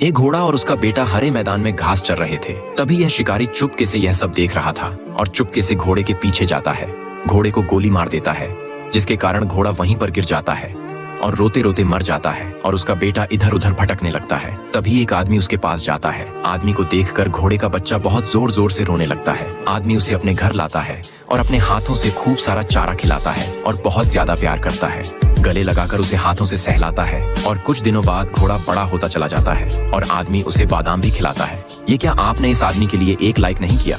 एक घोड़ा और उसका बेटा हरे मैदान में घास चर रहे थे। तभी यह शिकारी चुपके से यह सब देख रहा था और चुपके से घोड़े के पीछे जाता है। घोड़े को गोली मार देता है, जिसके कारण घोड़ा वहीं पर गिर जाता है और रोते रोते मर जाता है और उसका बेटा इधर उधर भटकने लगता है। तभी एक आदमी उसके पास जाता है। आदमी को देखकर घोड़े का बच्चा बहुत जोर जोर से रोने लगता है। आदमी उसे अपने घर लाता है और अपने हाथों से खूब सारा चारा खिलाता है और बहुत ज्यादा प्यार करता है। गले लगाकर उसे हाथों से सहलाता है और कुछ दिनों बाद घोड़ा बड़ा होता चला जाता है और आदमी उसे बादाम भी खिलाता है। ये क्या आपने इस आदमी के लिए एक लाइक नहीं किया?